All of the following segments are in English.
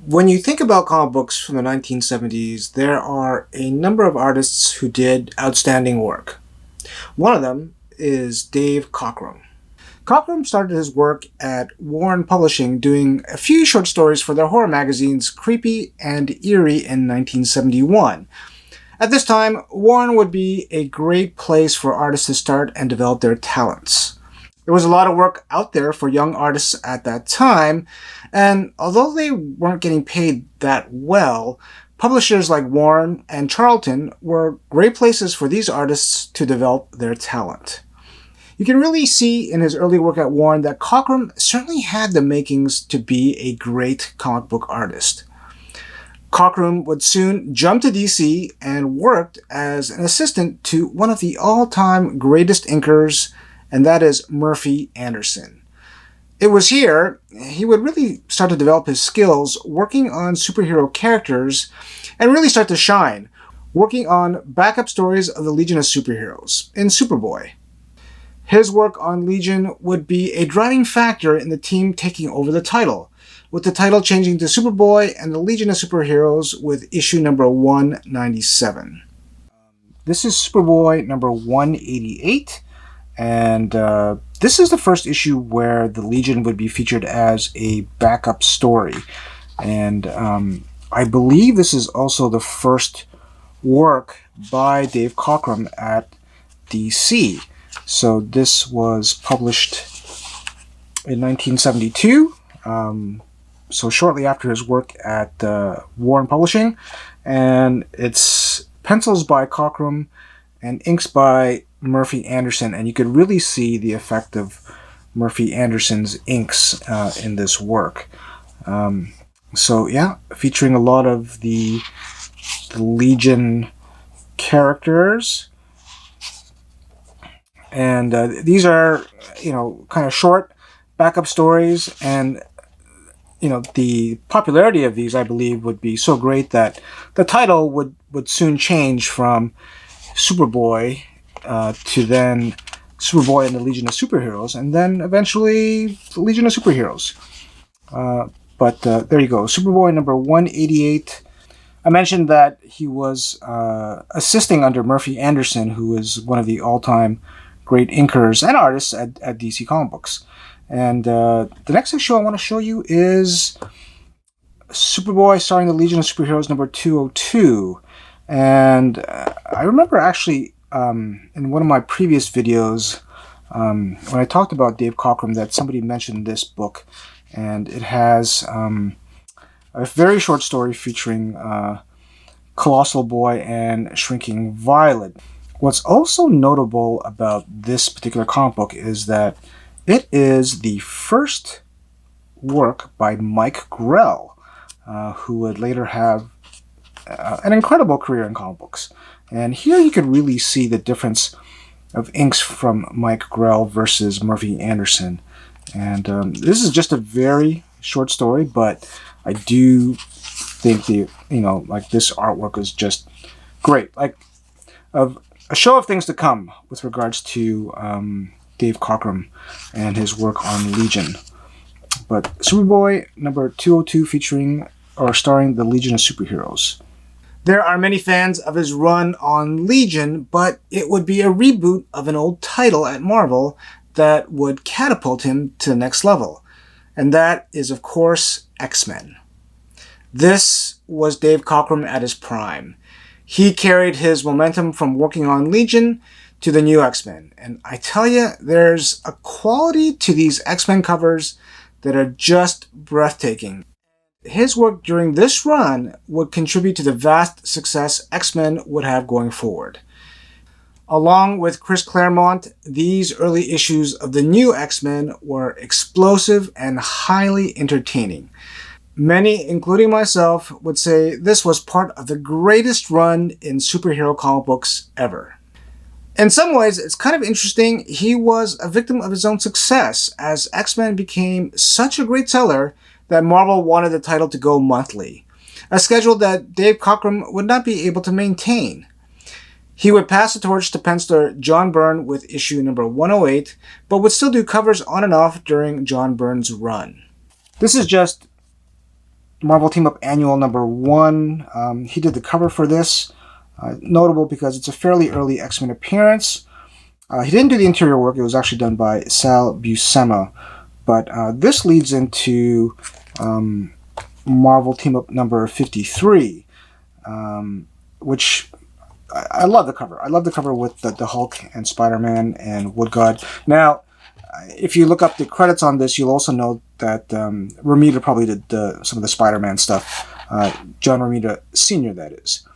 When you think about comic books from the 1970s, there are a number of artists who did outstanding work. One of them is Dave Cockrum. Cockrum started his work at Warren Publishing doing a few short stories for their horror magazines Creepy and Eerie in 1971. At this time, Warren would be a great place for artists to start and develop their talents. There was a lot of work out there for young artists at that time, and although they weren't getting paid that well, publishers like Warren and Charlton were great places for these artists to develop their talent. You can really see in his early work at Warren that Cockrum certainly had the makings to be a great comic book artist. Cockrum would soon jump to DC and worked as an assistant to one of the all-time greatest inkers, and that is Murphy Anderson. It was here he would really start to develop his skills working on superhero characters and really start to shine, working on backup stories of the Legion of Superheroes in Superboy. His work on Legion would be a driving factor in the team taking over the title, with the title changing to Superboy and the Legion of Superheroes with issue number 197. This is Superboy number 188. And this is the first issue where the Legion would be featured as a backup story. And I believe this is also the first work by Dave Cockrum at DC. So this was published in 1972, so shortly after his work at Warren Publishing. And it's pencils by Cockrum and inks by Murphy Anderson, and you could really see the effect of Murphy Anderson's inks in this work. So yeah, featuring a lot of the Legion characters, and these are kind of short backup stories, and the popularity of these, I believe, would be so great that the title would soon change from Superboy to then Superboy and the Legion of Superheroes, and then eventually the Legion of Superheroes. But there you go, Superboy number 188. I mentioned that he was assisting under Murphy Anderson, who is one of the all-time great inkers and artists at DC Comic Books. And the next issue I want to show you is Superboy starring the Legion of Superheroes number 202. And I remember actually in one of my previous videos, when I talked about Dave Cockrum, that somebody mentioned this book, and it has a very short story featuring Colossal Boy and Shrinking Violet. What's also notable about this particular comic book is that it is the first work by Mike Grell, who would later have an incredible career in comic books. And here you could really see the difference of inks from Mike Grell versus Murphy Anderson. And this is just a very short story, but I do think this artwork is just great. Like a show of things to come with regards to Dave Cockrum and his work on Legion. But Superboy number 202 featuring or starring the Legion of Superheroes. There are many fans of his run on Legion, but it would be a reboot of an old title at Marvel that would catapult him to the next level. And that is, of course, X-Men. This was Dave Cockrum at his prime. He carried his momentum from working on Legion to the new X-Men. And I tell you, there's a quality to these X-Men covers that are just breathtaking. His work during this run would contribute to the vast success X-Men would have going forward. Along with Chris Claremont, these early issues of the new X-Men were explosive and highly entertaining. Many, including myself, would say this was part of the greatest run in superhero comic books ever. In some ways, it's kind of interesting he was a victim of his own success, as X-Men became such a great seller that Marvel wanted the title to go monthly, a schedule that Dave Cockrum would not be able to maintain. He would pass the torch to penciler John Byrne with issue number 108, but would still do covers on and off during John Byrne's run. This is just Marvel Team Up Annual #1. He did the cover for this. Notable because it's a fairly early X-Men appearance. He didn't do the interior work. It was actually done by Sal Buscema. But this leads into Marvel Team Up number 53, which I love the cover. I love the cover with the Hulk and Spider-Man and Wood God. Now, if you look up the credits on this, you'll also know that Romita probably did some of the Spider-Man stuff. John Romita Sr., that is.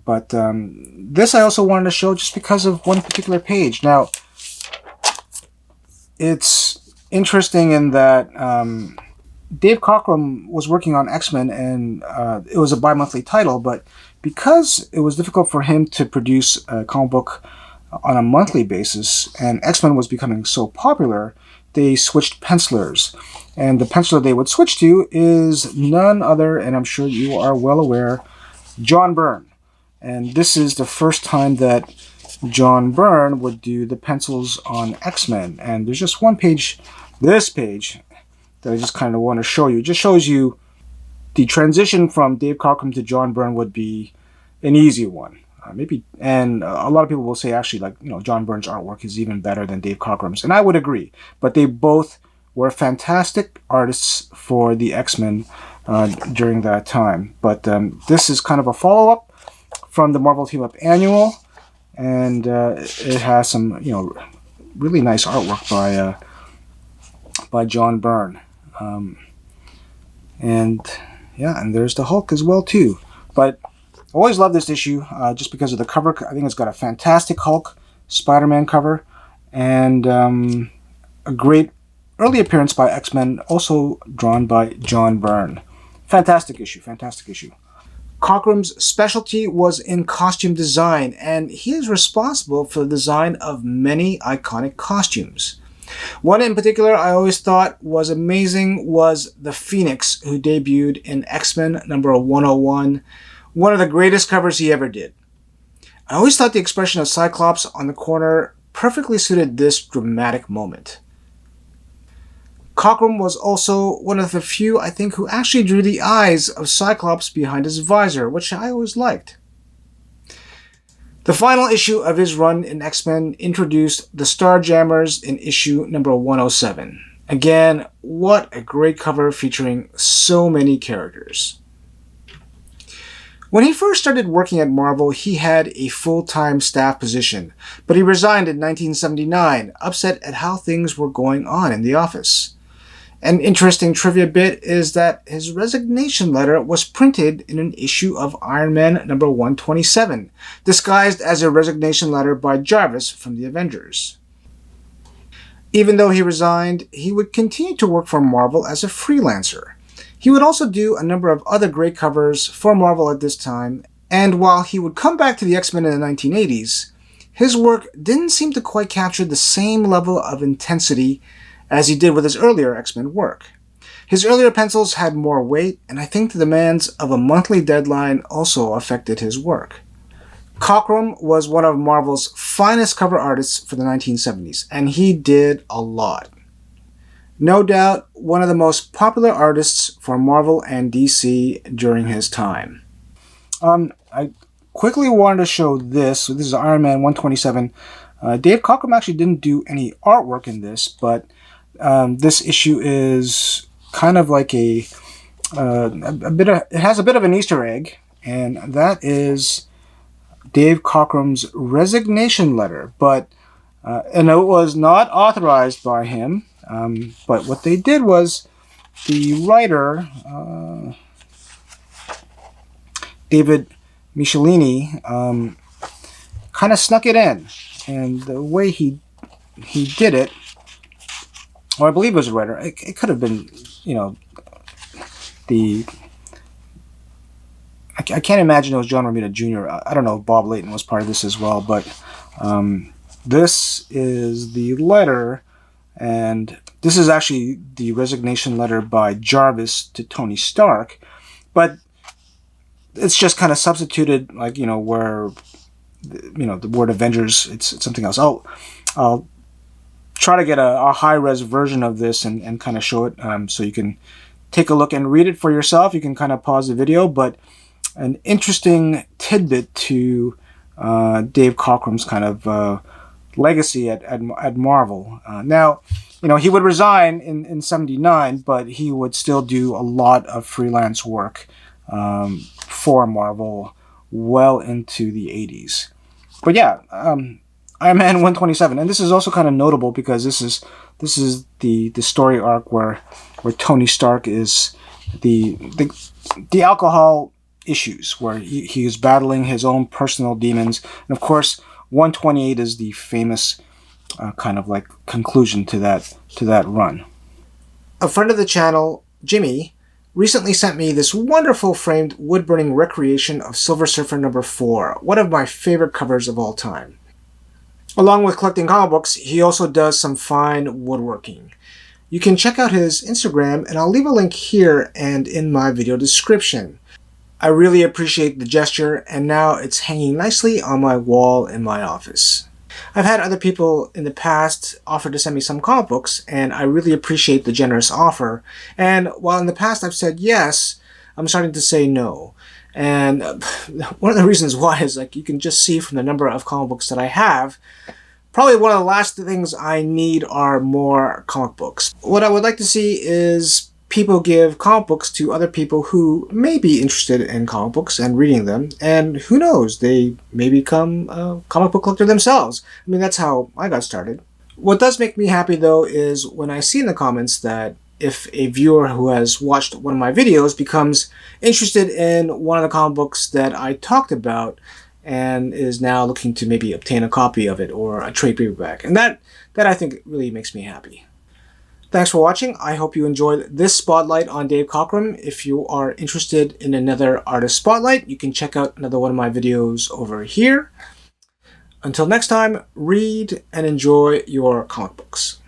But this I also wanted to show just because of one particular page. Now, it's interesting in that Dave Cockrum was working on X-Men, and it was a bi-monthly title, but because it was difficult for him to produce a comic book on a monthly basis, and X-Men was becoming so popular, they switched pencilers. And the penciler they would switch to is none other, and I'm sure you are well aware, John Byrne. And this is the first time that John Byrne would do the pencils on X-Men. And there's just one page, this page, that I just kind of want to show you. It just shows you the transition from Dave Cockrum to John Byrne would be an easy one. And a lot of people will say, actually, like, John Byrne's artwork is even better than Dave Cockrum's. And I would agree. But they both were fantastic artists for the X-Men during that time. But this is kind of a follow-up from the Marvel Team Up Annual. And it has some, really nice artwork by John Byrne. And there's the Hulk as well, too. But I always love this issue just because of the cover. I think it's got a fantastic Hulk Spider-Man cover and a great early appearance by X-Men, also drawn by John Byrne. Fantastic issue, fantastic issue. Cockrum's specialty was in costume design, and he is responsible for the design of many iconic costumes. One in particular I always thought was amazing was the Phoenix, who debuted in X-Men number 101. One of the greatest covers he ever did. I always thought the expression of Cyclops on the corner perfectly suited this dramatic moment. Cockrum was also one of the few, I think, who actually drew the eyes of Cyclops behind his visor, which I always liked. The final issue of his run in X-Men introduced the Starjammers in issue number 107. Again, what a great cover featuring so many characters. When he first started working at Marvel, he had a full-time staff position, but he resigned in 1979, upset at how things were going on in the office. An interesting trivia bit is that his resignation letter was printed in an issue of Iron Man number 127, disguised as a resignation letter by Jarvis from the Avengers. Even though he resigned, he would continue to work for Marvel as a freelancer. He would also do a number of other great covers for Marvel at this time, and while he would come back to the X-Men in the 1980s, his work didn't seem to quite capture the same level of intensity as he did with his earlier X-Men work. His earlier pencils had more weight, and I think the demands of a monthly deadline also affected his work. Cockrum was one of Marvel's finest cover artists for the 1970s, and he did a lot. No doubt one of the most popular artists for Marvel and DC during his time. I quickly wanted to show this. So this is Iron Man 127. Dave Cockrum actually didn't do any artwork in this, but this issue is kind of like it has a bit of an Easter egg, and that is Dave Cockrum's resignation letter. But and it was not authorized by him. But what they did was the writer, David Michelini, kind of snuck it in. And the way he did it, or I believe it was a writer, it could have been, I can't imagine it was John Romita Jr. I don't know if Bob Layton was part of this as well, but this is the letter. And this is actually the resignation letter by Jarvis to Tony Stark, but it's just kind of substituted, like, where, the word Avengers, it's something else. I'll try to get a high-res version of this and kind of show it so you can take a look and read it for yourself. You can kind of pause the video, but an interesting tidbit to Dave Cockrum's kind of legacy at Marvel. Now, he would resign in 79, but he would still do a lot of freelance work for Marvel well into the 80s. But yeah, Iron Man 127, and this is also kind of notable because this is the story arc where Tony Stark is the alcohol issues, where he is battling his own personal demons, and of course 128 is the famous kind of like conclusion to that run. A friend of the channel, Jimmy, recently sent me this wonderful framed wood-burning recreation of Silver Surfer number 4, one of my favorite covers of all time. Along with collecting comic books, he also does some fine woodworking. You can check out his Instagram, and I'll leave a link here and in my video description. I really appreciate the gesture, and now it's hanging nicely on my wall in my office. I've had other people in the past offer to send me some comic books, and I really appreciate the generous offer. And while in the past I've said yes, I'm starting to say no. And one of the reasons why is, like, you can just see from the number of comic books that I have, probably one of the last things I need are more comic books. What I would like to see is people give comic books to other people who may be interested in comic books and reading them, and who knows, they may become a comic book collector themselves. I mean, that's how I got started. What does make me happy, though, is when I see in the comments that if a viewer who has watched one of my videos becomes interested in one of the comic books that I talked about and is now looking to maybe obtain a copy of it or a trade paperback. And that I think really makes me happy. Thanks for watching. I hope you enjoyed this spotlight on Dave Cockrum. If you are interested in another artist spotlight, you can check out another one of my videos over here. Until next time, read and enjoy your comic books.